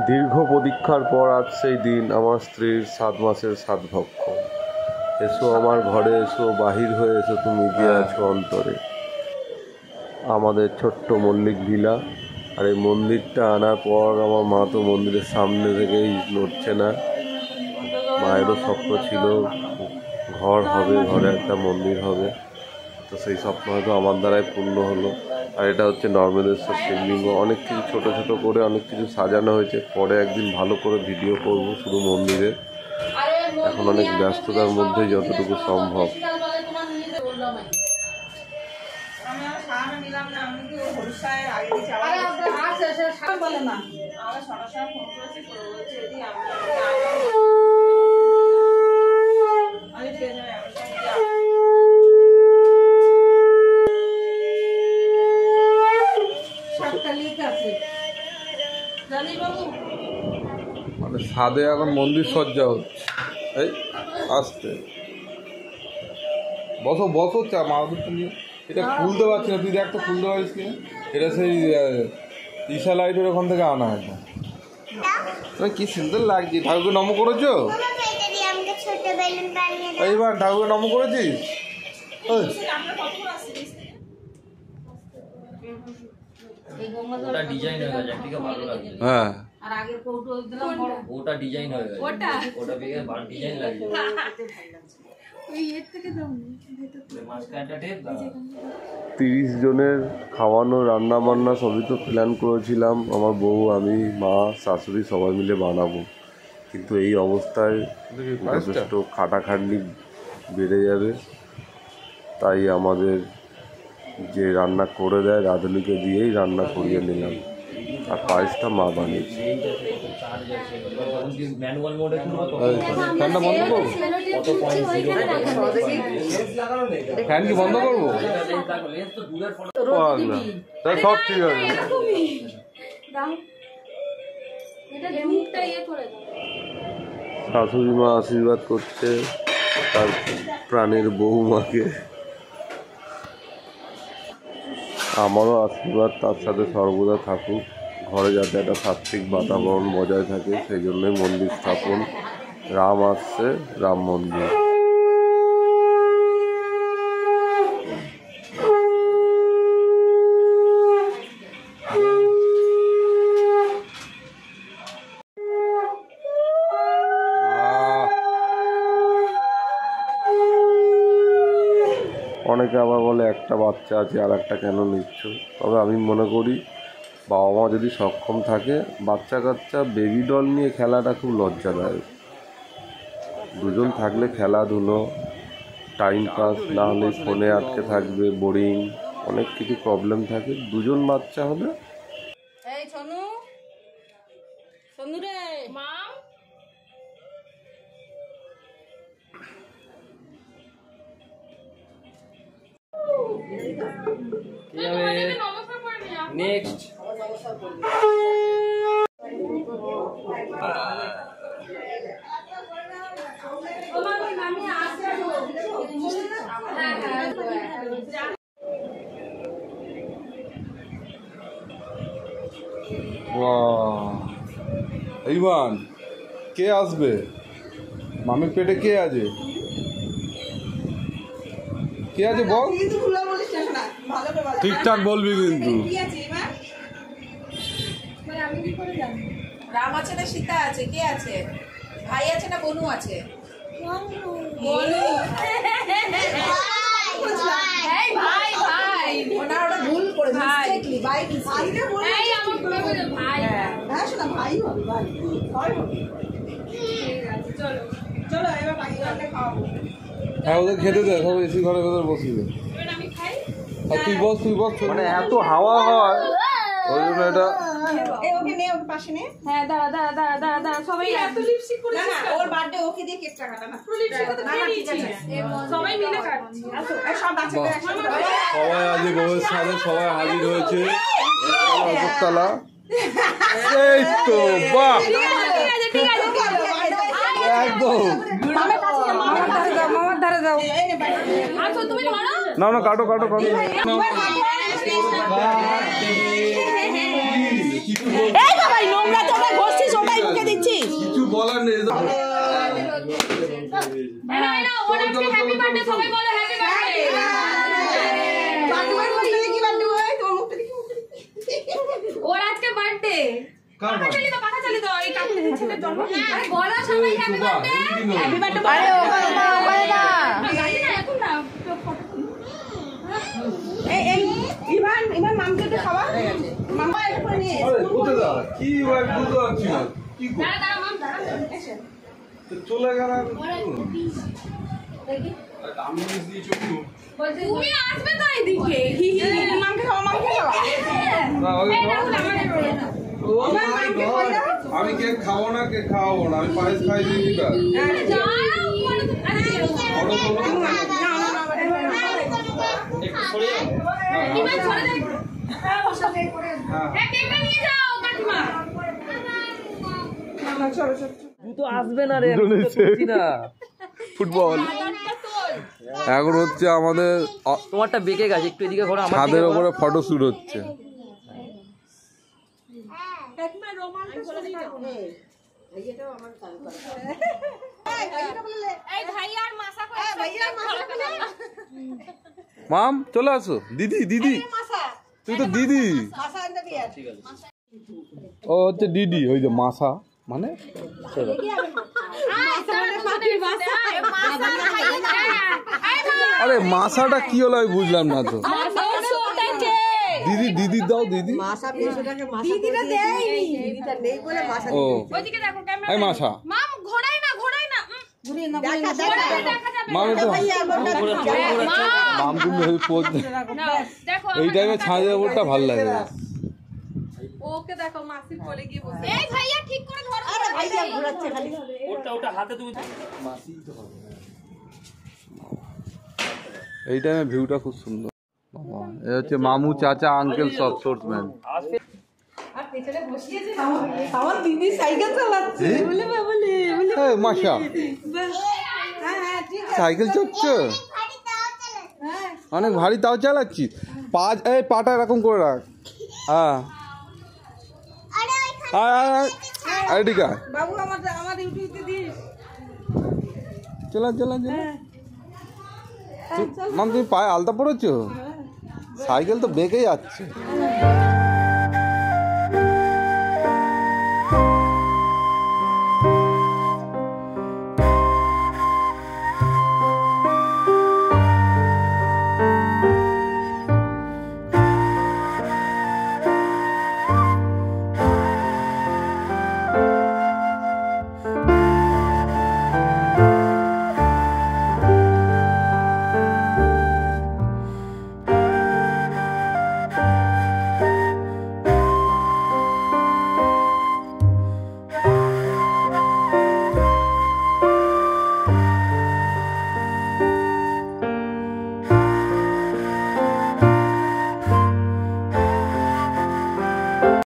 দীর্ঘ প্রতীক্ষার পর আজ সেই দিন, আমার স্ত্রীর 7 মাসের সাধভক্ষ। এসো আমার ঘরে এসো, বাহির হয়ে এসো, তুমি যে আছো অন্তরে। আমাদের ছোট্ট মল্লিক ভিলা। আর এই মন্দিরটা আনার পর আমার মা তো মন্দিরের সামনে থেকেই নড়ছে না। মায়েরও স্বপ্ন ছিল ঘর হবে, ঘরে একটা মন্দির হবে, তো সেই স্বপ্ন হয়তো আমার দ্বারাই পূর্ণ হলো। আর এটা হচ্ছে নর্মদেশ্বর শিবলিঙ্গ। অনেক কিছু ছোট ছোট করে অনেক কিছু সাজানো হয়েছে, পরে একদিন ভালো করে ভিডিও করব শুধু মন্দিরে। এখন অনেক ব্যস্ততার মধ্যে যতটুকু সম্ভব। মানে ছাদে এখন মন্দির সজ্জা হচ্ছে। এই আসতে বসো বসো, চা মাদুরটা নিয়ে। এটা খুলতে পারছি না, তুই দেখ তো খুলতে পারিস কিনা। এটা সেই ঈশা লাইটের ওখান থেকে আনা একদম। কি সুন্দর লাগছে। ঠাকুরকে নম করেছো? এইবার ঠাকুরকে নম করেছিস? ওটা ডিজাইন হয়ে গেছে, একদিকে ভালো লাগছে। হ্যাঁ, আর আগের কৌটো দিলাম বড়, ওটা ডিজাইন হয়ে গেছে, ওটা বেগে ভালো ডিজাইন লাগছে। ওই এর থেকে দাও মাঝখানটা টেপ দাও। 30 জনের খাওয়ানো, রান্না বান্না সবই তো প্ল্যান করেছিলাম। আমার বউ, আমি, মা, শাশুড়ি সবাই মিলে বানাবো, কিন্তু এই অবস্থায় যথেষ্ট খাটাখাটনি বেড়ে যাবে। তাই আমাদের যে রান্না করে দেয় রাঁধুনিকে দিয়েই রান্না করিয়ে নিলাম। আর পায়েসটা মা বানিয়েছে। ম্যানুয়াল মোডে ফ্যানটা বন্ধ করবো? ফ্যান কি বন্ধ করবো? সব ঠিক আছে। শাশুড়ি মা আশীর্বাদ করছে তার প্রাণের বৌমাকে। আমারও আশীর্বাদ তার সাথে সর্বদা থাকুক। ঘরে যাতে একটা সাত্ত্বিক বাতাবরণ বজায় থাকে, সেই জন্যই মন্দির স্থাপন। রাম আসছে, রাম মন্দির। অনেকে আবার বলে একটা বাচ্চা আছে আর একটা কেন নিচ্ছ। তবে আমি মনে করি বাবা মা যদি সক্ষম থাকে, বাচ্চা কাচ্চা বেবি ডল নিয়ে খেলাটা খুব লজ্জাদায়ক। দুজন থাকলে খেলাধুলো, টাইম পাস, না হলে ফোনে আটকে থাকবে, বোরিং, অনেক কিছু প্রবলেম থাকে। দুজন বাচ্চা হলে এই সোনু, সোনু রে মা, নেক্সট এইবার কে আসবে? মামির পেটে কে আছে? কে আছে বল, ঠিকঠাক বলবি কিন্তু। রাম আছে না সীতা আছে? কে আছে? ভাই আছে না বনু আছে? ভুল করে হ্যাঁ, ওদের খেতে দেয়, সব এসি ঘরের ভেতর বসিয়ে। আর তুই বস, তুই বস। মানে এত হাওয়া হয় ওই জন্য এটা। ওকে নে, ওকে পাশে নে। হ্যাঁ দাঁড়া দাঁড়া দাঁড়া দাঁড়া দাঁড়া, সবাই এত লিপস্টিক করে না না, ওর বার্থডে, ওকে দিয়ে কেকটা কাটা না। সবাই মিলে কাটছি। আসো, এই সব বাচ্চাদের একসাথে দাও। সবাই আজ বউয়ের সাথে সবাই হাজির হয়েছে অশোকতলা। এই তো বাহ, একদম। মামার ধারে যাও। না না, কাটো কাটো কাটো। এই বাবা, নোংরা তো আমরা ঘষছি সবাই বলো হ্যাপি বার্থডে। ওর আজকে বার্থডে। পাখা চালি দাও এই কাকুর ছেলের জন্মদিন। আরে বলো সবাই হ্যাপি বার্থডে। Happy birthday. আরে ওখানে না জানি না এখন না ফটো ইভান মামকে একটু খাওয়া মামা এটা করে নিয়ে আরে কোথায় যা কি ভাই বুঝতে পারছি না কি কর দাঁড়া মাম দাঁড়া তো চলে গেল আমি দিয়ে চলু তুমি আসবে তো এদিকে হি হি মামকে খাওয়া না ওই এই রাহুল আমাদের করে না আমি কেক খাবো না কেক খাওয়াবো না আমি পায়েস খাই দিই দিবা আরে যাও অটো চলো একটু সরে যাও। ইভান সরে যাও হ্যাঁ বসা দে করে হ্যাঁ কেকটা নিয়ে যাও কাকিমা দুটো আসবে না রে আমি তো করছি না। ফুটবল এখন হচ্ছে আমাদের তোমারটা বেঁকে গেছে একটু এদিকে ঘোরো আমার ছাদের উপরে ফটো শুট হচ্ছে এই ভাই আর মাসা করে ভাইয়া মাসা করে মাম চলে আসো দিদি দিদি তুই তো দিদি ও হচ্ছে দিদি ওই যে মাসা মানে আরে মাসাটা কি হলো আমি বুঝলাম না তো দিদি দিদি দাও দিদি ও এই মাসা মাম একটু মাম তুমি পোজ এই টাইমে ছাদের উপরটা ভালো লাগে ওকে দেখো মাসি পড়ে গিয়ে বসে এই ভাইয়া ঠিক করে ধরো আরে ভাইয়া ঘোরাচ্ছে খালি ওটা হাতে তুমি এই টাইমে ভিউটা খুব সুন্দর এই হচ্ছে মামু চাচা আঙ্কেল সব সোর্সম্যান আর পেছনে বসিয়েছে আমার দিদি সাইকেল চালাচ্ছে বলে বলে এই মাশা হ্যাঁ হ্যাঁ ঠিক সাইকেল চালাচ্ছে অনেক ভারী তাও চালাচ্ছি এই পাটা এরকম করে রাখ হ্যাঁ আরে ঠিক আছে বাবু আমার ইউটিউবে দিস চলা চলা চলা মাম তুমি পায়ে আলতা পড়েছো সাইকেল তো বেঁকে যাচ্ছে